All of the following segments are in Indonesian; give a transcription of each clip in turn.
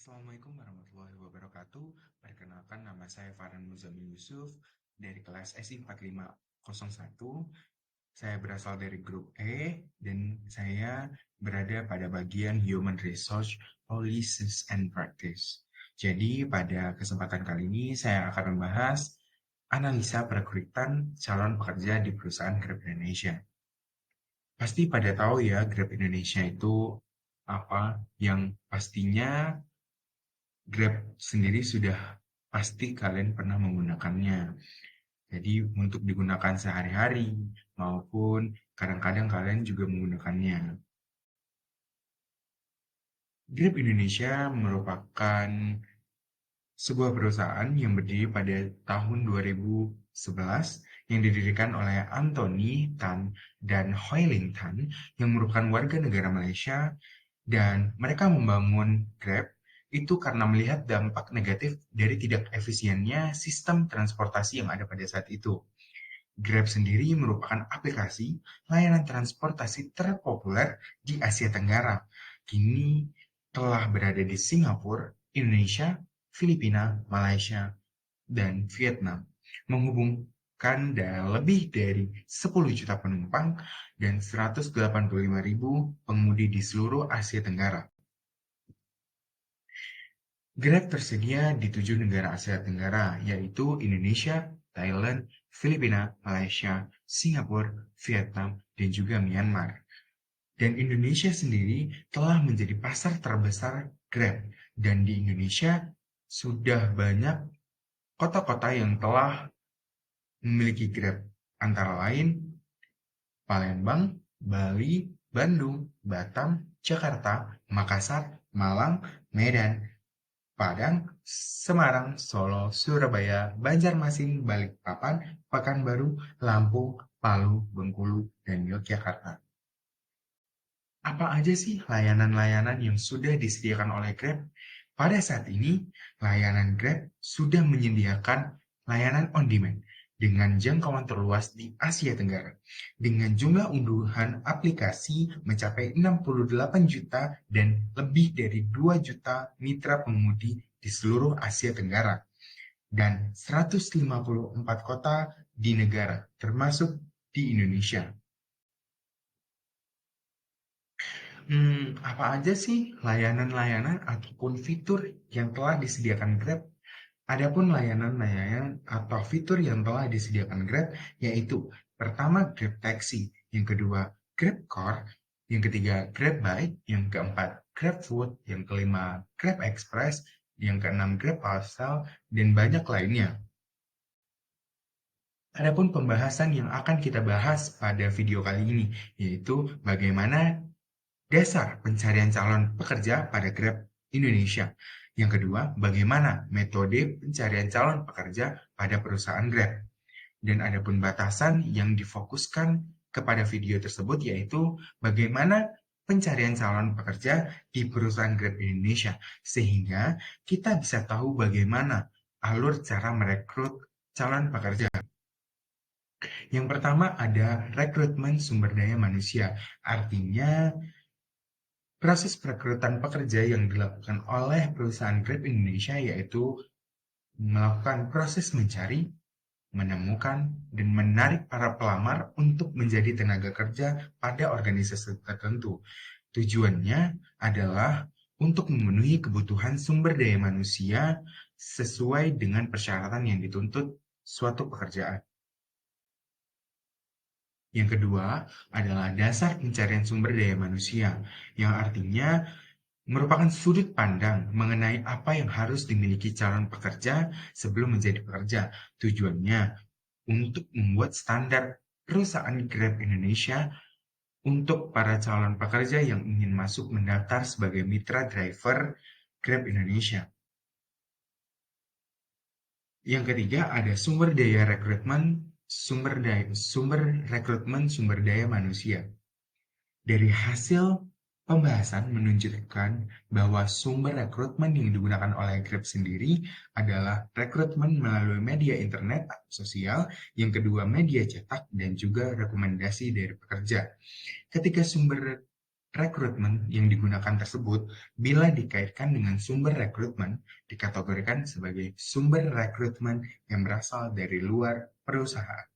Assalamualaikum warahmatullahi wabarakatuh. Perkenalkan, nama saya Farhan Muzamil Yusuf dari kelas SI 4501. Saya berasal dari grup E dan saya berada pada bagian Human Resource Policies and Practice. Jadi pada kesempatan kali ini saya akan membahas analisa perekrutan calon pekerja di perusahaan Grab Indonesia. Pasti pada tahu ya Grab Indonesia itu apa, yang pastinya Grab sendiri sudah pasti kalian pernah menggunakannya. Jadi untuk digunakan sehari-hari maupun kadang-kadang kalian juga menggunakannya. Grab Indonesia merupakan sebuah perusahaan yang berdiri pada tahun 2011 yang didirikan oleh Anthony Tan dan Hoi Ling Tan yang merupakan warga negara Malaysia, dan mereka membangun Grab itu karena melihat dampak negatif dari tidak efisiennya sistem transportasi yang ada pada saat itu. Grab sendiri merupakan aplikasi layanan transportasi terpopuler di Asia Tenggara. Kini telah berada di Singapura, Indonesia, Filipina, Malaysia, dan Vietnam, menghubungkan lebih dari 10 juta penumpang dan 185.000 pengemudi di seluruh Asia Tenggara. Grab tersedia di 7 negara Asia Tenggara, yaitu Indonesia, Thailand, Filipina, Malaysia, Singapura, Vietnam, dan juga Myanmar. Dan Indonesia sendiri telah menjadi pasar terbesar Grab, dan di Indonesia sudah banyak kota-kota yang telah memiliki Grab, antara lain Palembang, Bali, Bandung, Batam, Jakarta, Makassar, Malang, Medan, Padang, Semarang, Solo, Surabaya, Banjarmasin, Balikpapan, Pekanbaru, Lampung, Palu, Bengkulu, dan Yogyakarta. Apa aja sih layanan-layanan yang sudah disediakan oleh Grab? Pada saat ini, layanan Grab sudah menyediakan layanan on demand dengan jangkauan terluas di Asia Tenggara, dengan jumlah unduhan aplikasi mencapai 68 juta dan lebih dari 2 juta mitra pengemudi di seluruh Asia Tenggara, dan 154 kota di negara, termasuk di Indonesia. Apa aja sih layanan-layanan ataupun fitur yang telah disediakan Grab? Adapun layanan-layanan atau fitur yang telah disediakan Grab yaitu pertama Grab Taxi, yang kedua Grab Car, yang ketiga Grab Bike, yang keempat Grab Food, yang kelima Grab Express, yang keenam Grab Parcel, dan banyak lainnya. Adapun pembahasan yang akan kita bahas pada video kali ini yaitu bagaimana dasar pencarian calon pekerja pada Grab Indonesia. Yang kedua, bagaimana metode pencarian calon pekerja pada perusahaan Grab. Dan ada pun batasan yang difokuskan kepada video tersebut yaitu bagaimana pencarian calon pekerja di perusahaan Grab Indonesia, sehingga kita bisa tahu bagaimana alur cara merekrut calon pekerja. Yang pertama ada rekrutmen sumber daya manusia, artinya proses perekrutan pekerja yang dilakukan oleh perusahaan Grab Indonesia yaitu melakukan proses mencari, menemukan, dan menarik para pelamar untuk menjadi tenaga kerja pada organisasi tertentu. Tujuannya adalah untuk memenuhi kebutuhan sumber daya manusia sesuai dengan persyaratan yang dituntut suatu pekerjaan. Yang kedua adalah dasar pencarian sumber daya manusia, yang artinya merupakan sudut pandang mengenai apa yang harus dimiliki calon pekerja sebelum menjadi pekerja. Tujuannya untuk membuat standar perusahaan Grab Indonesia untuk para calon pekerja yang ingin masuk mendaftar sebagai mitra driver Grab Indonesia. Yang ketiga ada sumber rekrutmen sumber daya manusia. Dari hasil pembahasan menunjukkan bahwa sumber rekrutmen yang digunakan oleh Grab sendiri adalah rekrutmen melalui media internet atau sosial, yang kedua media cetak, dan juga rekomendasi dari pekerja. Ketika sumber rekrutmen yang digunakan tersebut, bila dikaitkan dengan sumber rekrutmen, dikategorikan sebagai sumber rekrutmen yang berasal dari luar perusahaan.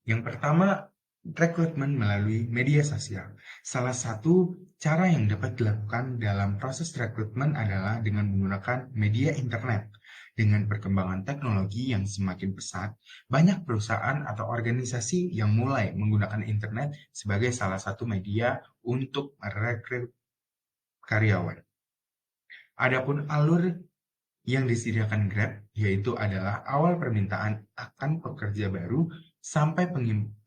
Yang pertama, rekrutmen melalui media sosial. Salah satu cara yang dapat dilakukan dalam proses rekrutmen adalah dengan menggunakan media internet. Dengan perkembangan teknologi yang semakin pesat, banyak perusahaan atau organisasi yang mulai menggunakan internet sebagai salah satu media untuk merekrut karyawan. Adapun alur yang disediakan Grab yaitu adalah awal permintaan akan pekerja baru sampai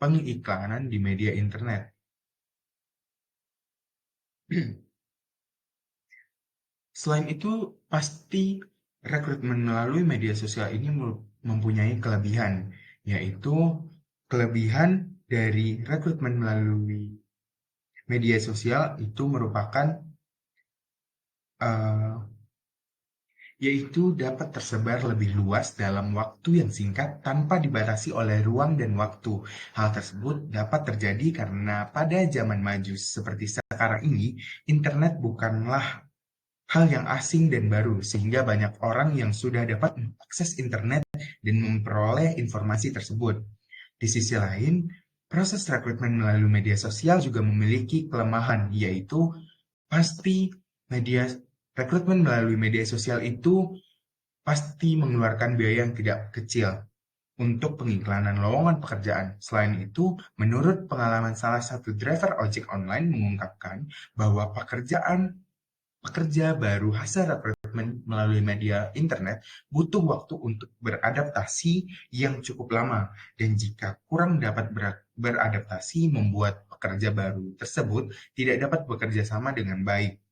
pengiklanan di media internet. Selain itu, pasti rekrutmen melalui media sosial ini mempunyai kelebihan, yaitu kelebihan dari rekrutmen melalui media sosial itu merupakan eh, yaitu dapat tersebar lebih luas dalam waktu yang singkat tanpa dibatasi oleh ruang dan waktu. Hal tersebut dapat terjadi karena pada zaman maju seperti sekarang ini, internet bukanlah hal yang asing dan baru, sehingga banyak orang yang sudah dapat mengakses internet dan memperoleh informasi tersebut. Di sisi lain, proses rekrutmen melalui media sosial juga memiliki kelemahan, yaitu pasti media rekrutmen melalui media sosial itu pasti mengeluarkan biaya yang tidak kecil untuk pengiklanan lowongan pekerjaan. Selain itu, menurut pengalaman salah satu driver ojek online mengungkapkan bahwa pekerja baru hasil rekrutmen melalui media internet butuh waktu untuk beradaptasi yang cukup lama, dan jika kurang dapat beradaptasi membuat pekerja baru tersebut tidak dapat bekerja sama dengan baik.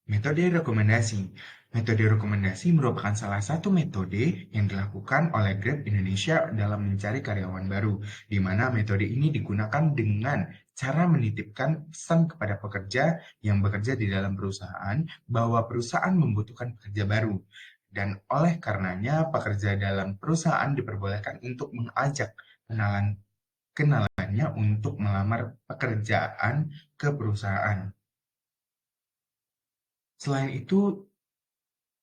Metode rekomendasi. Metode rekomendasi merupakan salah satu metode yang dilakukan oleh Grab Indonesia dalam mencari karyawan baru, di mana metode ini digunakan dengan cara menitipkan pesan kepada pekerja yang bekerja di dalam perusahaan bahwa perusahaan membutuhkan pekerja baru. Dan oleh karenanya, pekerja dalam perusahaan diperbolehkan untuk mengajak kenalannya untuk melamar pekerjaan ke perusahaan. Selain itu,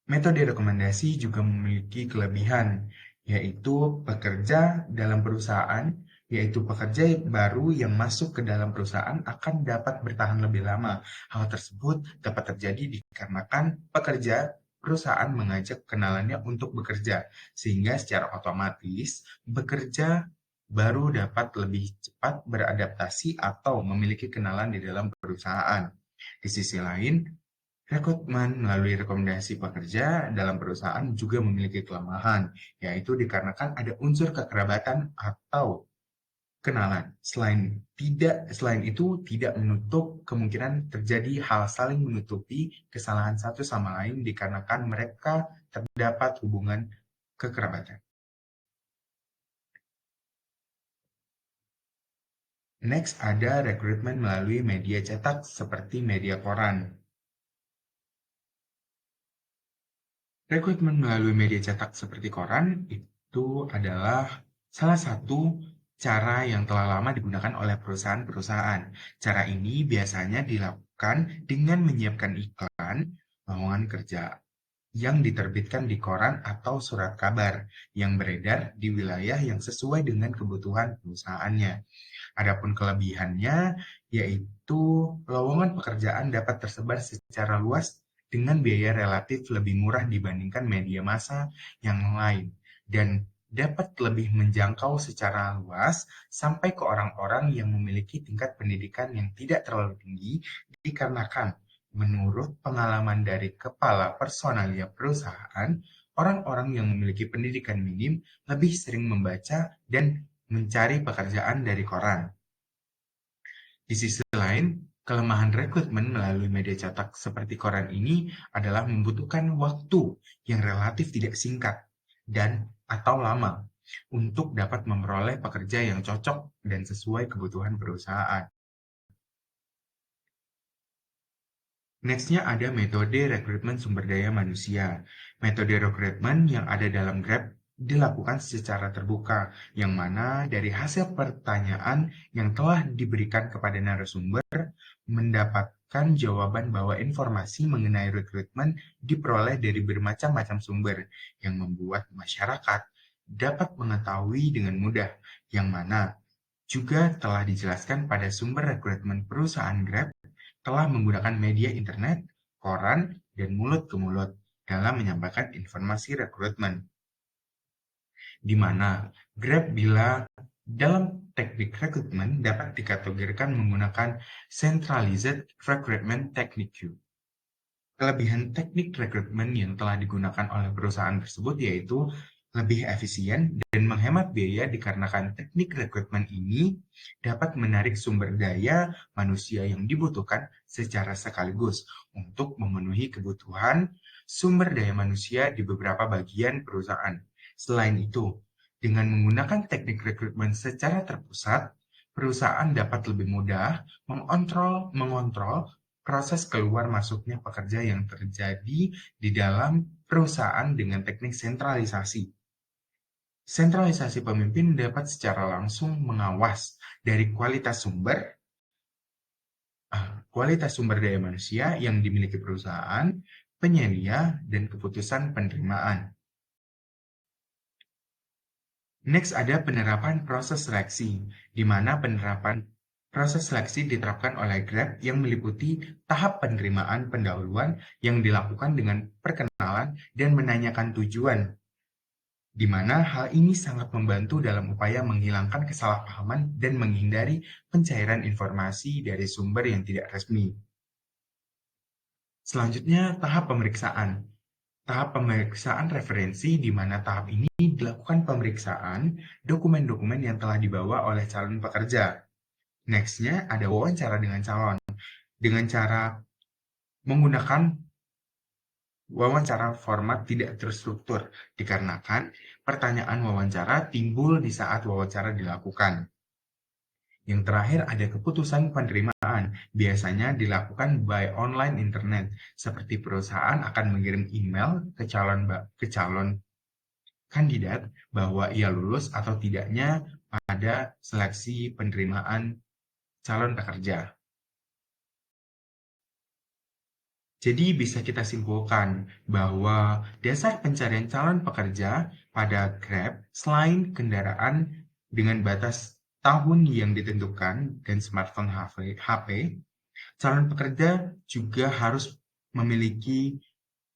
metode rekomendasi juga memiliki kelebihan, yaitu pekerja dalam perusahaan, yaitu pekerja baru yang masuk ke dalam perusahaan akan dapat bertahan lebih lama. Hal tersebut dapat terjadi dikarenakan perusahaan mengajak kenalannya untuk bekerja, sehingga secara otomatis bekerja baru dapat lebih cepat beradaptasi atau memiliki kenalan di dalam perusahaan. Di sisi lain, rekrutmen melalui rekomendasi pekerja dalam perusahaan juga memiliki kelemahan, yaitu dikarenakan ada unsur kekerabatan atau kenalan. Selain itu, tidak menutup kemungkinan terjadi hal saling menutupi kesalahan satu sama lain dikarenakan mereka terdapat hubungan kekerabatan. Next ada rekrutmen melalui media cetak seperti media koran. Rekrutmen melalui media cetak seperti koran itu adalah salah satu cara yang telah lama digunakan oleh perusahaan-perusahaan. Cara ini biasanya dilakukan dengan menyiapkan iklan lowongan kerja yang diterbitkan di koran atau surat kabar yang beredar di wilayah yang sesuai dengan kebutuhan perusahaannya. Adapun kelebihannya yaitu lowongan pekerjaan dapat tersebar secara luas dengan biaya relatif lebih murah dibandingkan media massa yang lain dan dapat lebih menjangkau secara luas sampai ke orang-orang yang memiliki tingkat pendidikan yang tidak terlalu tinggi dikarenakan menurut pengalaman dari kepala personalia perusahaan, orang-orang yang memiliki pendidikan minim lebih sering membaca dan mencari pekerjaan dari koran. Di sisi lain, kelemahan rekrutmen melalui media cetak seperti koran ini adalah membutuhkan waktu yang relatif tidak singkat dan atau lama untuk dapat memperoleh pekerja yang cocok dan sesuai kebutuhan perusahaan. Next-nya ada metode rekrutmen sumber daya manusia. Metode rekrutmen yang ada dalam Grab dilakukan secara terbuka, yang mana dari hasil pertanyaan yang telah diberikan kepada narasumber mendapatkan jawaban bahwa informasi mengenai rekrutmen diperoleh dari bermacam-macam sumber yang membuat masyarakat dapat mengetahui dengan mudah, yang mana juga telah dijelaskan pada sumber rekrutmen perusahaan Grab telah menggunakan media internet, koran, dan mulut ke mulut dalam menyampaikan informasi rekrutmen, di mana Grab bilang dalam teknik rekrutmen dapat dikategorikan menggunakan centralized recruitment technique. Kelebihan teknik rekrutmen yang telah digunakan oleh perusahaan tersebut yaitu lebih efisien dan menghemat biaya dikarenakan teknik rekrutmen ini dapat menarik sumber daya manusia yang dibutuhkan secara sekaligus untuk memenuhi kebutuhan sumber daya manusia di beberapa bagian perusahaan. Selain itu, dengan menggunakan teknik rekrutmen secara terpusat, perusahaan dapat lebih mudah mengontrol proses keluar masuknya pekerja yang terjadi di dalam perusahaan dengan teknik sentralisasi. Sentralisasi pemimpin dapat secara langsung mengawas dari kualitas sumber daya manusia yang dimiliki perusahaan, penyedia, dan keputusan penerimaan. Next ada penerapan proses seleksi, di mana penerapan proses seleksi diterapkan oleh Grab yang meliputi tahap penerimaan pendahuluan yang dilakukan dengan perkenalan dan menanyakan tujuan, di mana hal ini sangat membantu dalam upaya menghilangkan kesalahpahaman dan menghindari pencairan informasi dari sumber yang tidak resmi. Selanjutnya, tahap pemeriksaan. Tahap pemeriksaan referensi, di mana tahap ini dilakukan pemeriksaan dokumen-dokumen yang telah dibawa oleh calon pekerja. Next-nya ada wawancara dengan calon, dengan cara menggunakan wawancara format tidak terstruktur, dikarenakan pertanyaan wawancara timbul di saat wawancara dilakukan. Yang terakhir ada keputusan penerimaan, biasanya dilakukan by online internet, seperti perusahaan akan mengirim email ke calon kandidat bahwa ia lulus atau tidaknya pada seleksi penerimaan calon pekerja. Jadi bisa kita simpulkan bahwa dasar pencarian calon pekerja pada Grab selain kendaraan dengan batas tahun yang ditentukan dan smartphone HP, calon pekerja juga harus memiliki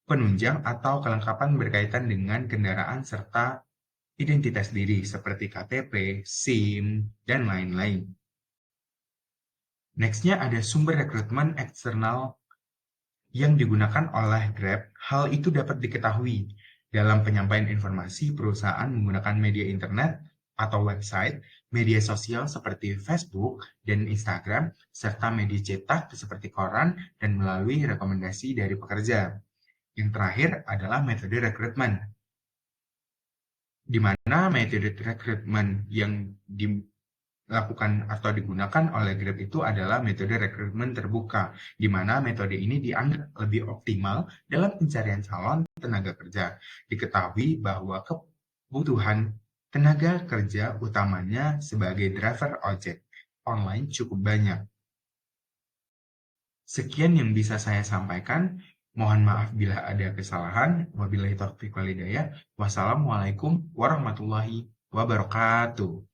penunjang atau kelengkapan berkaitan dengan kendaraan serta identitas diri seperti KTP, SIM, dan lain-lain. Next-nya ada sumber rekrutmen eksternal yang digunakan oleh Grab. Hal itu dapat diketahui dalam penyampaian informasi perusahaan menggunakan media internet atau website, media sosial seperti Facebook dan Instagram, serta media cetak seperti koran dan melalui rekomendasi dari pekerja. Yang terakhir adalah metode rekrutmen, di mana metode rekrutmen yang dilakukan atau digunakan oleh Grab itu adalah metode rekrutmen terbuka, di mana metode ini dianggap lebih optimal dalam pencarian calon tenaga kerja. Diketahui bahwa kebutuhan tenaga kerja utamanya sebagai driver ojek online cukup banyak. Sekian yang bisa saya sampaikan. Mohon maaf bila ada kesalahan. Wabillahi taufiq wal hidayah. Wassalamualaikum warahmatullahi wabarakatuh.